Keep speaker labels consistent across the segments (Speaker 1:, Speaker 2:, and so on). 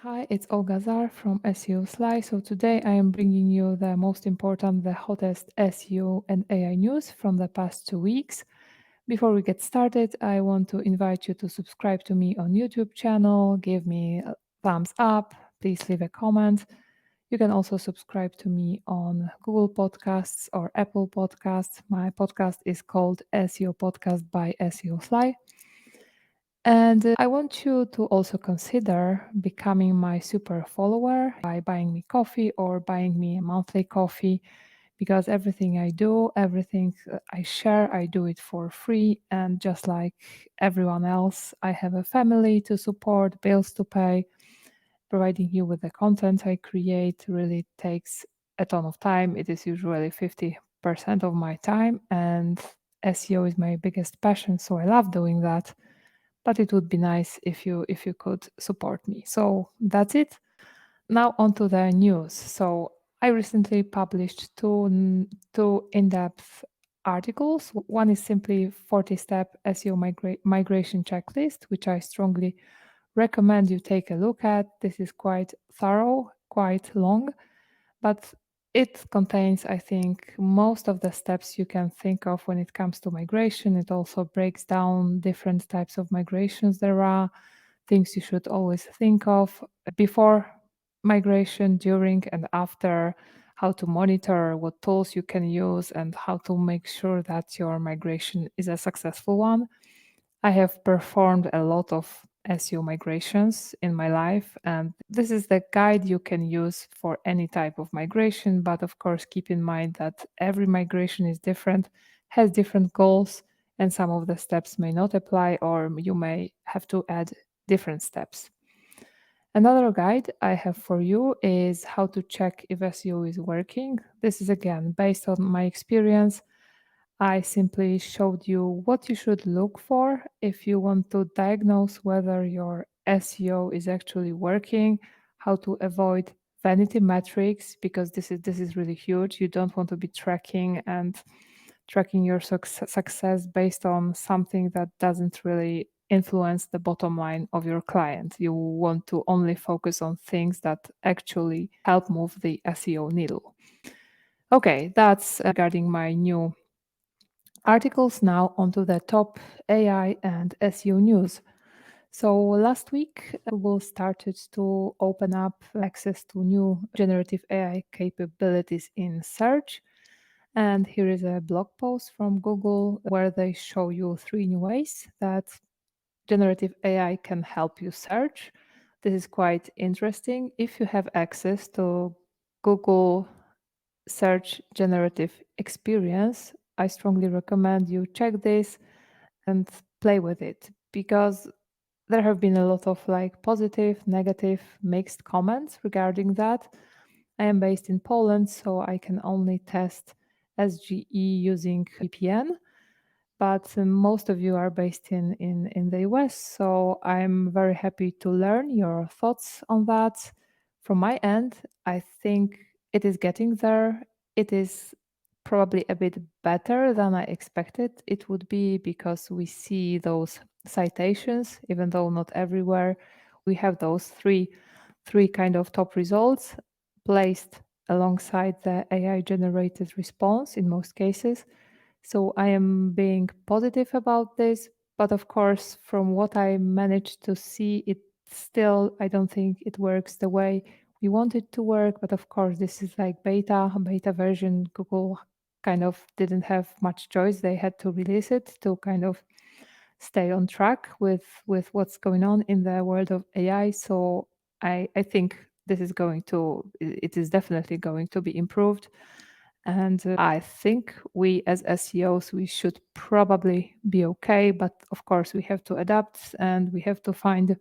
Speaker 1: Hi, it's Olga Zarr from SEO Sly. So today I am bringing you the most important, the hottest SEO and AI news from the past 2 weeks. Before we get started, I want to invite you to subscribe to me on YouTube channel, give me a thumbs up, please leave a comment. You can also subscribe to me on Google Podcasts or Apple Podcasts. My podcast is called SEO Podcast by SEO Sly. And I want you to also consider becoming my super follower by buying me coffee or buying me a monthly coffee because everything I do, everything I share, I do it for free. And just like everyone else, I have a family to support, bills to pay. Providing you with the content I create really takes a ton of time. It is usually 50% of my time, and SEO is my biggest passion, so I love doing that, but it would be nice if you could support me. So that's it. Now on to the news. So I recently published two in-depth articles. One is simply 40-step SEO migration checklist, which I strongly recommend you take a look at. This is quite thorough, quite long, but it contains, I think, most of the steps you can think of when it comes to migration. It also breaks down different types of migrations there are, things you should always think of before migration, during and after, how to monitor, what tools you can use, and how to make sure that your migration is a successful one. I have performed a lot of SEO migrations in my life, and this is the guide you can use for any type of migration. But of course, keep in mind that every migration is different, has different goals, and some of the steps may not apply, or you may have to add different steps. Another guide I have for you is how to check if SEO is working. This is again based on my experience. I simply showed you what you should look for if you want to diagnose whether your SEO is actually working, how to avoid vanity metrics because this is really huge. You don't want to be tracking your success based on something that doesn't really influence the bottom line of your client. You want to only focus on things that actually help move the SEO needle. Okay, that's regarding my new articles. Now onto the top AI and SEO news. So last week, Google started to open up access to new generative AI capabilities in search. And here is a blog post from Google where they show you three new ways that generative AI can help you search. This is quite interesting. If you have access to Google Search Generative Experience, I strongly recommend you check this and play with it because there have been a lot of like positive, negative, mixed comments regarding that. I am based in Poland, so I can only test SGE using VPN, but most of you are based in the US, so I'm very happy to learn your thoughts on that. From my end, I think it is getting there. It is probably a bit better than I expected it would be because we see those citations, even though not everywhere. We have those three kind of top results placed alongside the AI generated response in most cases. So I am being positive about this, but of course, from what I managed to see, it still, I don't think it works the way we want it to work. But of course, this is like beta version. Google kind of didn't have much choice. They had to release it to kind of stay on track with what's going on in the world of AI. So I think this is going to, it is definitely going to be improved. And I think we as SEOs, we should probably be okay. But of course, we have to adapt and we have to find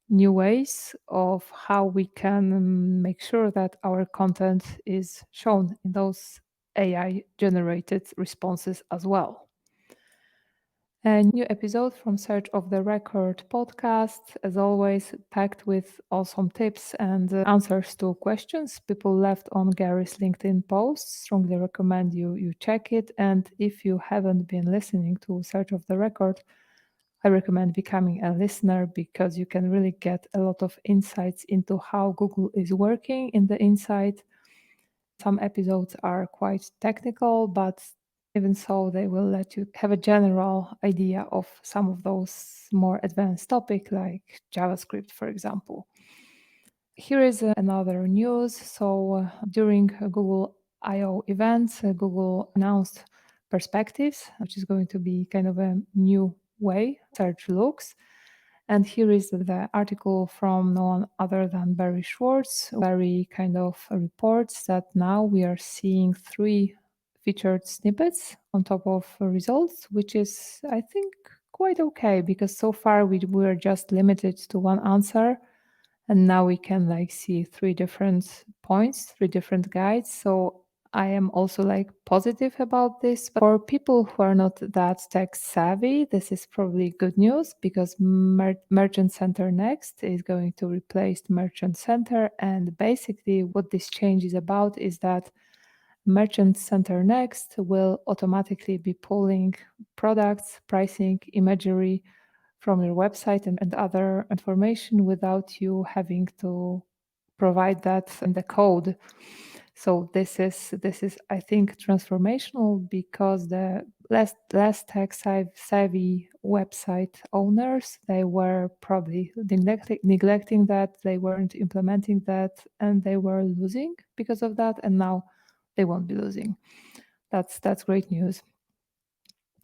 Speaker 1: new ways of how we can make sure that our content is shown in those AI generated responses as well. A new episode from Search of the Record podcast, as always, packed with awesome tips and answers to questions people left on Gary's LinkedIn posts. Strongly recommend you check it. And if you haven't been listening to Search of the Record, I recommend becoming a listener because you can really get a lot of insights into how Google is working in the inside. Some episodes are quite technical, but even so, they will let you have a general idea of some of those more advanced topics like JavaScript, for example. Here is another news. So during Google I/O events, Google announced Perspectives, which is going to be kind of a new way search looks. And here is the article from no one other than Barry Schwartz. Barry kind of reports that now we are seeing 3 featured snippets on top of results, which is, I think, quite okay because so far we were just limited to one answer, and now we can like see 3 different points, 3 different guides. So I am also like positive about this. But for people who are not that tech savvy, this is probably good news because Merchant Center Next is going to replace Merchant Center. And basically, what this change is about is that Merchant Center Next will automatically be pulling products, pricing, imagery from your website and other information without you having to provide that in the code. So this is I think transformational because the less tech savvy website owners, they were probably neglecting that, they weren't implementing that, and they were losing because of that, and now they won't be losing. That's great news.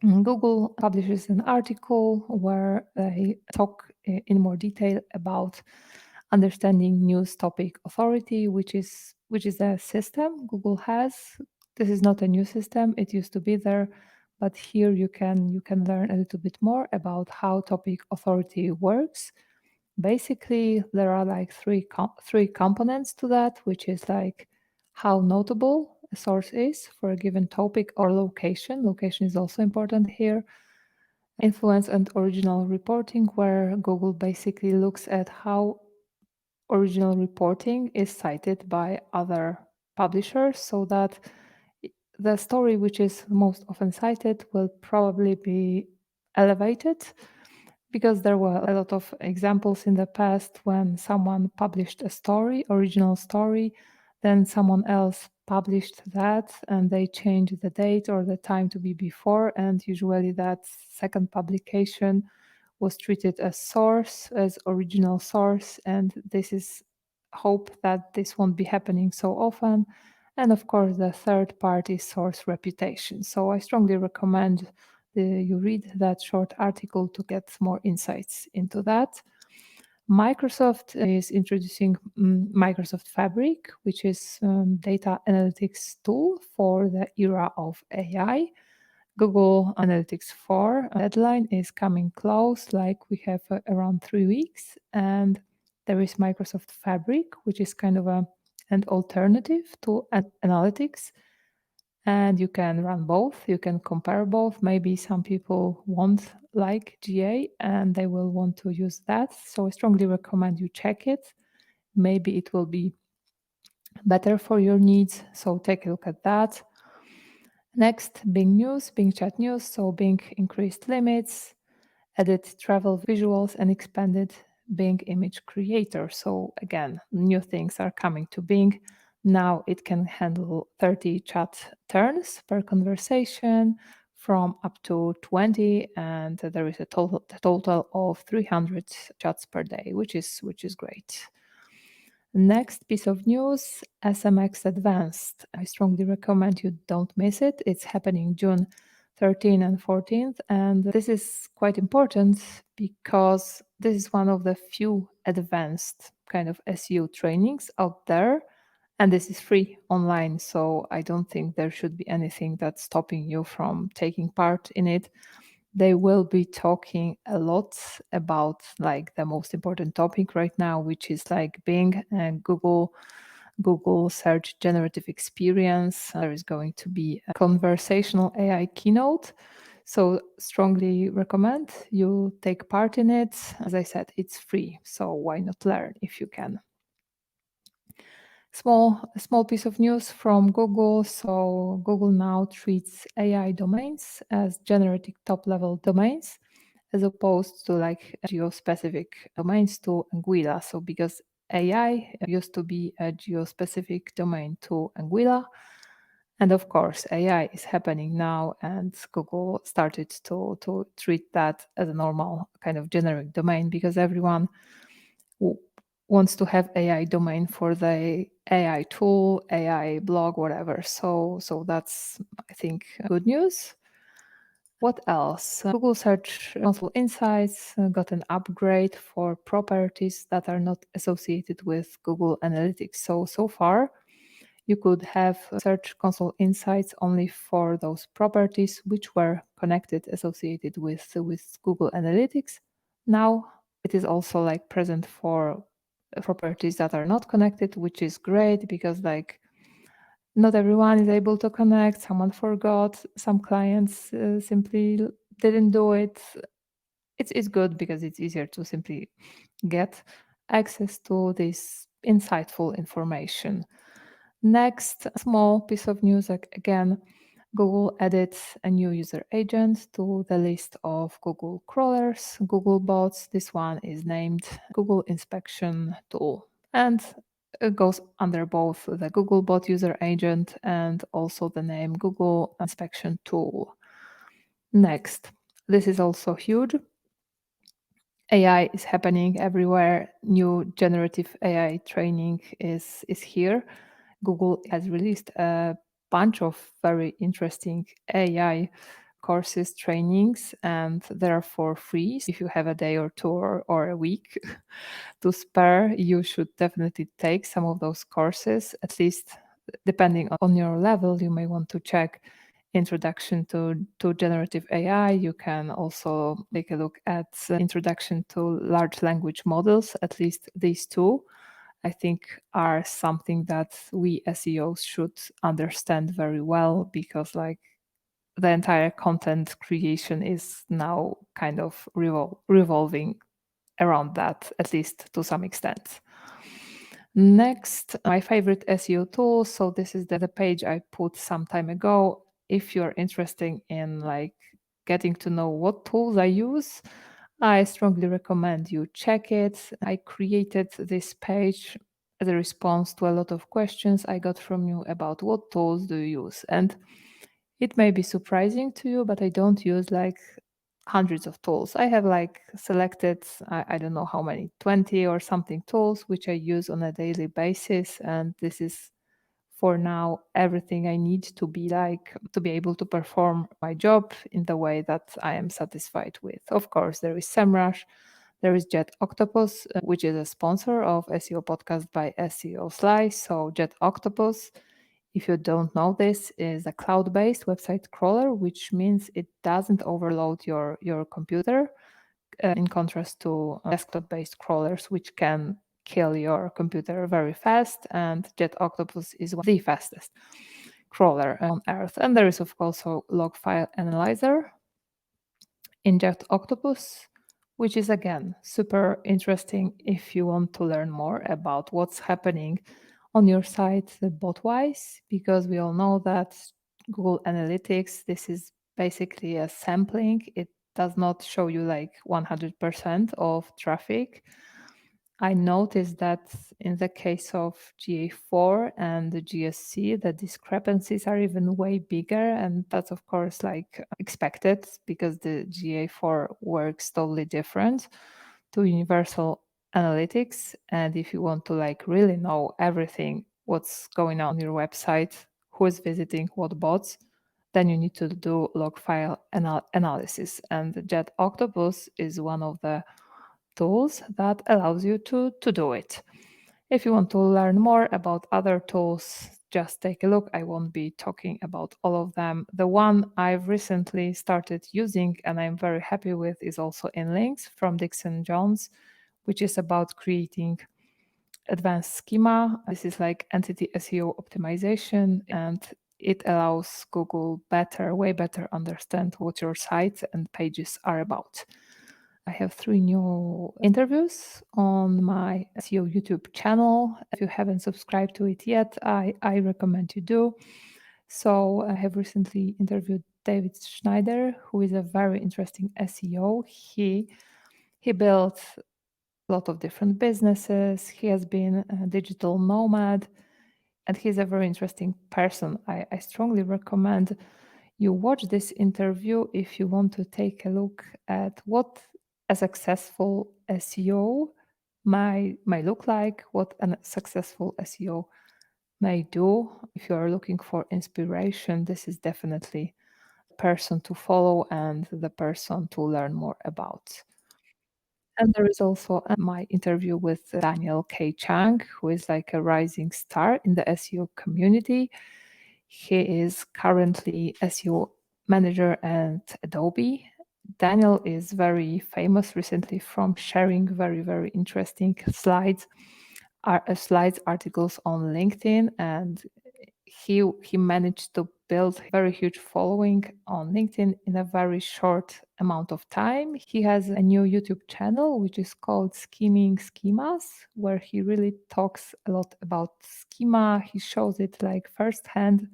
Speaker 1: Google publishes an article where they talk in more detail about understanding news topic authority, which is a system Google has. This is not a new system; it used to be there, but here you can learn a little bit more about how topic authority works. Basically, there are like three components to that, which is like how notable a source is for a given topic or location. Location is also important here. Influence and original reporting, where Google basically looks at how original reporting is cited by other publishers so that the story which is most often cited will probably be elevated, because there were a lot of examples in the past when someone published a story, original story, then someone else published that and they changed the date or the time to be before, and usually that second publication was treated as source, as original source, and this is hope that this won't be happening so often. And of course, the third part is source reputation. So I strongly recommend you read that short article to get more insights into that. Microsoft is introducing Microsoft Fabric, which is data analytics tool for the era of AI. Google Analytics 4 deadline is coming close, like we have around 3 weeks, and there is Microsoft Fabric, which is kind of an alternative to analytics, and you can run both, you can compare both. Maybe some people won't like GA and they will want to use that, so I strongly recommend you check it. Maybe it will be better for your needs, so take a look at that. Next, Bing News, Bing Chat News. So Bing increased limits, added travel visuals, and expanded Bing Image Creator. So again, new things are coming to Bing. Now it can handle 30 chat turns per conversation from up to 20, and there is a total of 300 chats per day, which is great. Next piece of news, SMX Advanced. I strongly recommend you don't miss it. It's happening June 13th and 14th. And this is quite important because this is one of the few advanced kind of SEO trainings out there. And this is free online. So I don't think there should be anything that's stopping you from taking part in it. They will be talking a lot about like the most important topic right now, which is like Bing and Google search generative experience. There is going to be a conversational AI keynote, so strongly recommend you take part in it. As I said, it's free, so why not learn if you can. Small piece of news from Google. So Google now treats AI domains as generative top level domains, as opposed to like geo-specific domains to Anguilla. So because AI used to be a geo-specific domain to Anguilla, and of course, AI is happening now, and Google started to treat that as a normal kind of generic domain because everyone wants to have AI domain for the AI tool, AI blog, whatever. So that's, I think, good news. What else? Google Search Console Insights got an upgrade for properties that are not associated with Google Analytics. So far, you could have Search Console Insights only for those properties which were connected, associated with Google Analytics. Now it is also like present for properties that are not connected, which is great because like not everyone is able to connect. Someone forgot. Some clients simply didn't do it. It's good because it's easier to simply get access to this insightful information. Next, a small piece of news, again, Google added a new user agent to the list of Google crawlers, Google bots. This one is named Google Inspection Tool, and it goes under both the Google bot user agent and also the name Google Inspection Tool. Next, this is also huge. AI is happening everywhere. New generative AI training is here. Google has released a bunch of very interesting AI courses, trainings, and they're for free. If you have a day or two or a week to spare, you should definitely take some of those courses, at least depending on your level. You may want to check introduction to generative AI. You can also take a look at introduction to large language models. At least these two, I think, are something that we SEOs should understand very well because like the entire content creation is now kind of revolving around that, at least to some extent. Next, my favorite SEO tool. So this is the page I put some time ago. If you're interested in like getting to know what tools I use, I strongly recommend you check it. I created this page as a response to a lot of questions I got from you about what tools do you use. And it may be surprising to you, but I don't use like hundreds of tools. I have like selected, I don't know how many, 20 or something tools, which I use on a daily basis. And this is for now everything I need to be like to be able to perform my job in the way that I am satisfied with. Of course, there is SEMrush, there is Jet Octopus, which is a sponsor of SEO podcast by SEO Slice. So Jet Octopus, if you don't know this, is a cloud-based website crawler, which means it doesn't overload your computer, in contrast to desktop-based crawlers, which can kill your computer very fast. And Jet Octopus is one of the fastest crawler on Earth. And there is, of course, also log file analyzer in Jet Octopus, which is again super interesting if you want to learn more about what's happening on your site bot-wise, because we all know that Google Analytics, this is basically a sampling. It does not show you like 100% of traffic. I noticed that in the case of GA4 and the GSC, the discrepancies are even way bigger. And that's, of course, like expected because the GA4 works totally different to universal analytics. And if you want to like really know everything, what's going on your website, who is visiting what bots, then you need to do log file analysis. And Jet Octopus is one of the tools that allows you to do it. If you want to learn more about other tools, just take a look. I won't be talking about all of them. The one I've recently started using and I'm very happy with is also InLinks from Dixon Jones, which is about creating advanced schema. This is like entity SEO optimization, and it allows Google way better understand what your site and pages are about. I have 3 new interviews on my SEO YouTube channel. If you haven't subscribed to it yet, I recommend you do. So I have recently interviewed David Schneider, who is a very interesting SEO. He built a lot of different businesses. He has been a digital nomad, and he's a very interesting person. I strongly recommend you watch this interview if you want to take a look at what a successful SEO might look like, what a successful SEO may do. If you are looking for inspiration, this is definitely the person to follow and the person to learn more about. And there is also my interview with Daniel K. Chang, who is like a rising star in the SEO community. He is currently SEO manager at Adobe. Daniel is very famous recently from sharing very, very interesting slides articles on LinkedIn, and he managed to build a very huge following on LinkedIn in a very short amount of time. He has a new YouTube channel which is called Scheming Schemas, where he really talks a lot about schema. He shows it like firsthand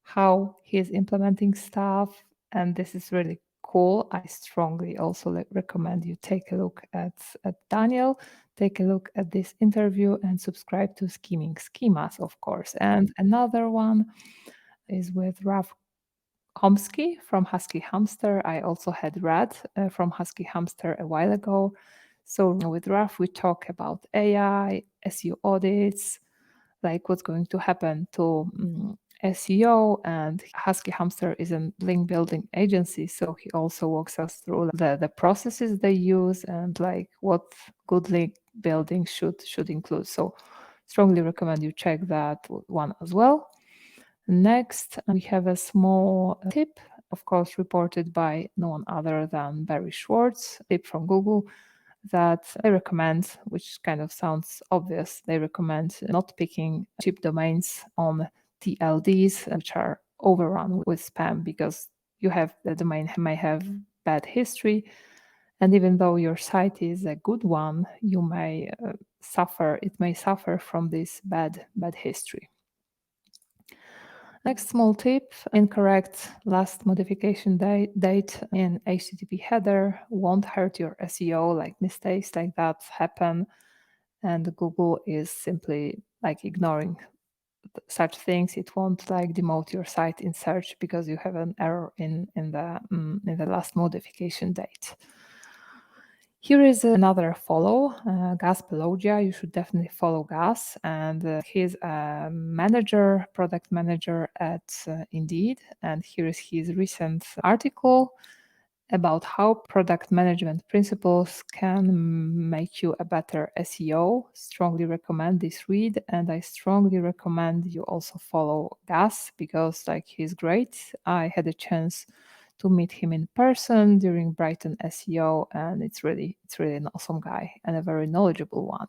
Speaker 1: how he is implementing stuff, and this is really cool. I strongly also recommend you take a look at Daniel, take a look at this interview, and subscribe to Scheming Schemas, of course. And another one is with Raf Homsky from Husky Hamster. I also had Rad from Husky Hamster a while ago. So with Raf, we talk about AI, SEO audits, like what's going to happen to SEO. And Husky Hamster is a link building agency, so he also walks us through the processes they use and like what good link building should include. So strongly recommend you check that one as well. Next, we have a small tip, of course, reported by no one other than Barry Schwartz, tip from Google that they recommend, which kind of sounds obvious, they recommend not picking cheap domains on TLDs, which are overrun with spam, because the domain may have bad history. And even though your site is a good one, you may it may suffer from this bad history. Next small tip, incorrect last modification date in HTTP header won't hurt your SEO, like mistakes like that happen. And Google is simply like ignoring such things. It won't like demote your site in search because you have an error in the last modification date. Here is another follow, Gas Pelogia. You should definitely follow Gas. And he's a manager, product manager at Indeed. And here is his recent article about how product management principles can make you a better SEO. Strongly recommend this read. And I strongly recommend you also follow Gas because like he's great. I had a chance to meet him in person during Brighton SEO, and it's really an awesome guy and a very knowledgeable one.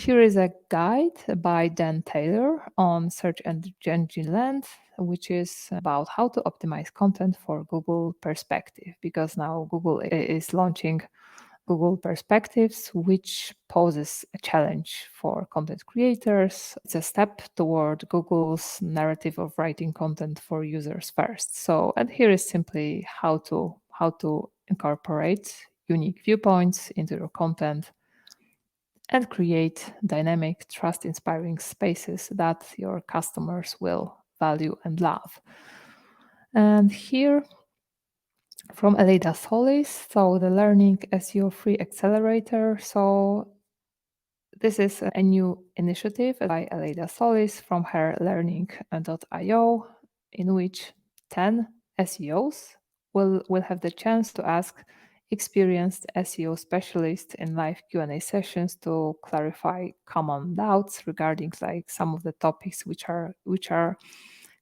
Speaker 1: Here is a guide by Dan Taylor on search engine land, which is about how to optimize content for Google Perspective, because now Google is launching Google Perspectives, which poses a challenge for content creators. It's a step toward Google's narrative of writing content for users first. So, and here is simply how to incorporate unique viewpoints into your content and create dynamic, trust-inspiring spaces that your customers will value and love. And here from Elida Solis, so the Learning SEO Free Accelerator. So this is a new initiative by Elida Solis from her learning.io, in which 10 SEOs will have the chance to ask experienced SEO specialists in live Q&A sessions to clarify common doubts regarding like some of the topics which are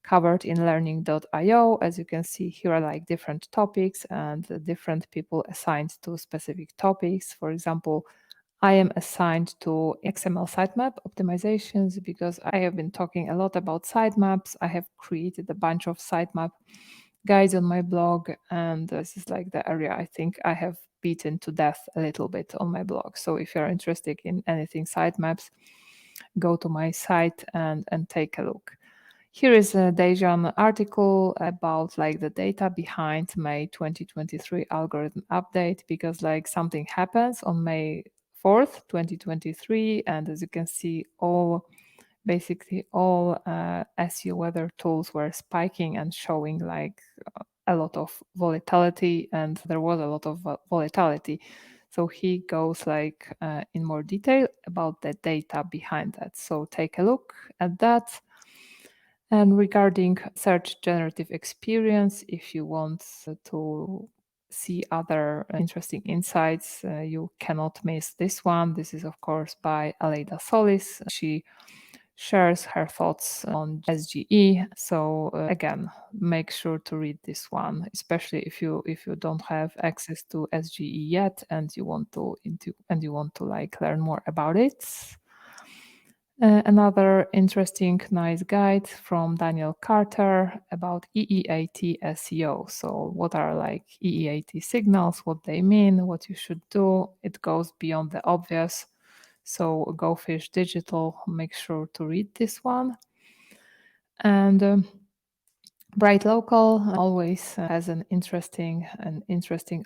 Speaker 1: covered in learning.io. As you can see, here are like different topics and different people assigned to specific topics. For example, I am assigned to XML sitemap optimizations because I have been talking a lot about sitemaps. I have created a bunch of sitemap guides on my blog, and this is like the area I think I have beaten to death a little bit on my blog. So if you're interested in anything sitemaps, go to my site and take a look. Here is a Dejan article about like the data behind May 2023 algorithm update, because like something happens on May 4th, 2023. And as you can see, basically all SEO weather tools were spiking and showing like a lot of volatility, and there was a lot of volatility. So he goes like in more detail about the data behind that. So take a look at that. And regarding search generative experience, if you want to see other interesting insights, you cannot miss this one. This is, of course, by Aleida Solis. She shares her thoughts on SGE. So again, make sure to read this one, especially if you don't have access to SGE yet and you want to like learn more about it. Another interesting, nice guide from Daniel Carter about EEAT SEO. So, what are like EEAT signals, what they mean, what you should do? It goes beyond the obvious. So, Go Fish Digital, make sure to read this one. And Bright Local always has an interesting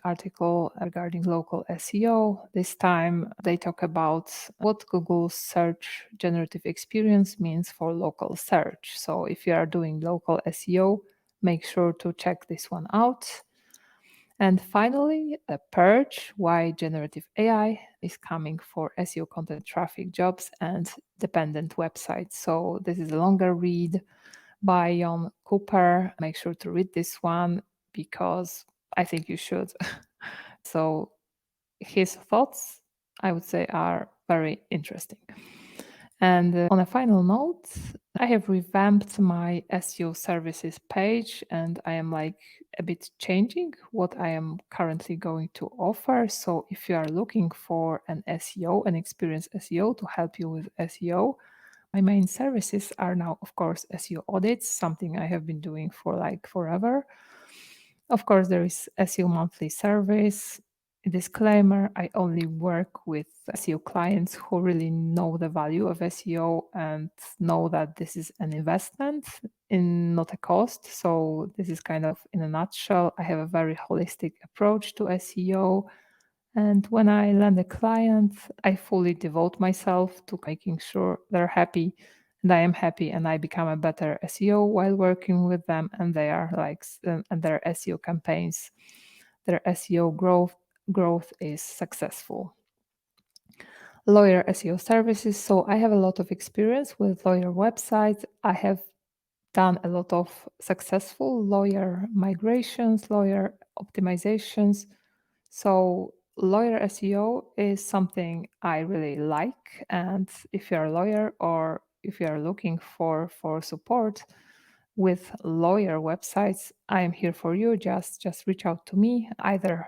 Speaker 1: article regarding local SEO. This time they talk about what Google's search generative experience means for local search. So if you are doing local SEO, make sure to check this one out. And finally, a purge, why generative AI is coming for SEO content traffic jobs and dependent websites. So this is a longer read by Jon Cooper. Make sure to read this one because I think you should. So his thoughts, I would say, are very interesting. And on a final note, I have revamped my SEO services page and I am like a bit changing what I am currently going to offer. So if you are looking for an SEO, an experienced SEO to help you with SEO, my main services are now, of course, SEO audits, something I have been doing for like forever. Of course, there is SEO monthly service. Disclaimer, I only work with SEO clients who really know the value of SEO and know that this is an investment in not a cost. So this is kind of in a nutshell. I have a very holistic approach to SEO. And when I land a client, I fully devote myself to making sure they're happy and I am happy and I become a better SEO while working with them and they are like and their SEO campaigns, their SEO growth is successful. Lawyer SEO services. So I have a lot of experience with lawyer websites. I have done a lot of successful lawyer migrations, lawyer optimizations. So lawyer SEO is something I really like. And if you're a lawyer or if you are looking for support with lawyer websites, I am here for you. Just reach out to me either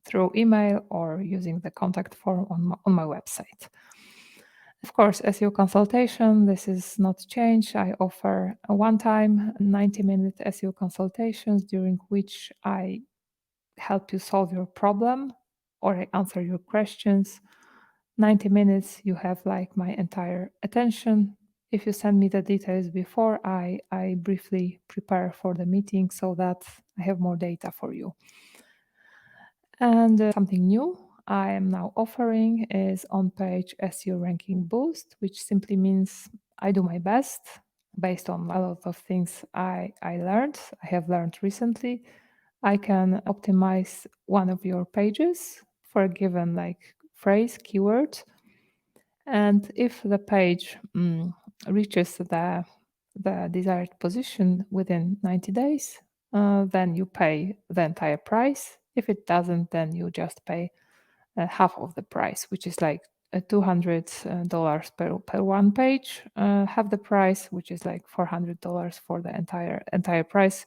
Speaker 1: through email or using the contact form on my website. Of course, SEO consultation, this is not changed. I offer a one-time 90-minute SEO consultations during which I help you solve your problem or I answer your questions. 90 minutes, you have like my entire attention. If you send me the details before, I briefly prepare for the meeting so that I have more data for you. And something new I am now offering is on-page SEO ranking boost, which simply means I do my best based on a lot of things I have learned recently. I can optimize one of your pages for a given like phrase, keyword. And if the page reaches the desired position within 90 days, then you pay the entire price. If it doesn't, then you just pay half of the price, which is like $200 per one page. Half the price, which is like $400 for the entire price,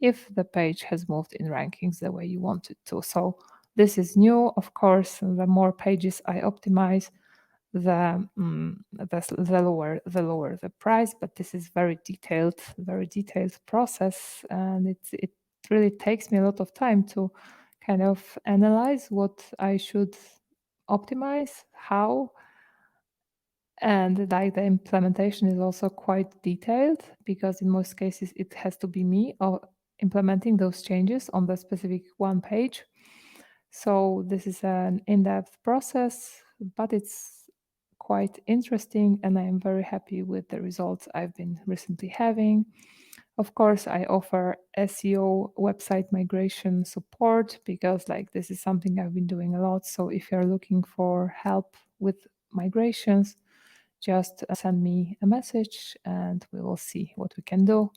Speaker 1: if the page has moved in rankings the way you want it to. So this is new. Of course, the more pages I optimize, the lower the price. But this is very detailed process, and it really takes me a lot of time to kind of analyze what I should optimize, how, And like the implementation is also quite detailed because in most cases it has to be me or implementing those changes on the specific one page. So this is an in-depth process, but it's quite interesting and I am very happy with the results I've been recently having. Of course, I offer SEO website migration support because like this is something I've been doing a lot. So if you're looking for help with migrations, just send me a message and we will see what we can do.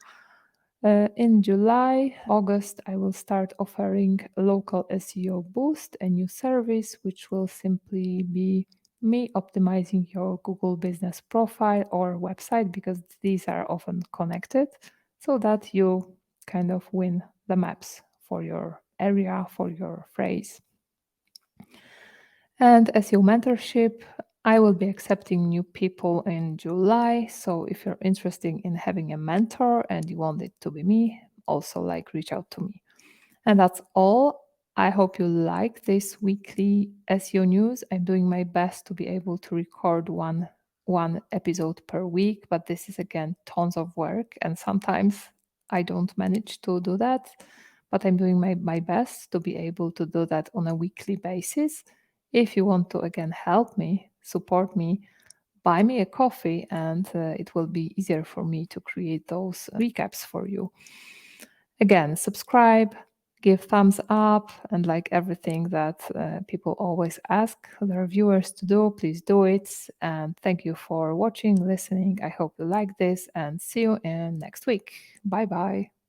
Speaker 1: In July, August, I will start offering local SEO boost, a new service which will simply be me optimizing your Google business profile or website because these are often connected so that you kind of win the maps for your area, for your phrase. And SEO mentorship, I will be accepting new people in July. So if you're interested in having a mentor and you want it to be me, also like reach out to me. And that's all. I hope you like this weekly SEO news. I'm doing my best to be able to record one episode per week, but this is again tons of work and sometimes I don't manage to do that. But I'm doing my best to be able to do that on a weekly basis. If you want to again help me, support me, buy me a coffee and it will be easier for me to create those recaps for you. Again, subscribe, give thumbs up, and like everything that people always ask their viewers to do, please do it. And thank you for watching, listening. I hope you like this and see you in next week. Bye bye.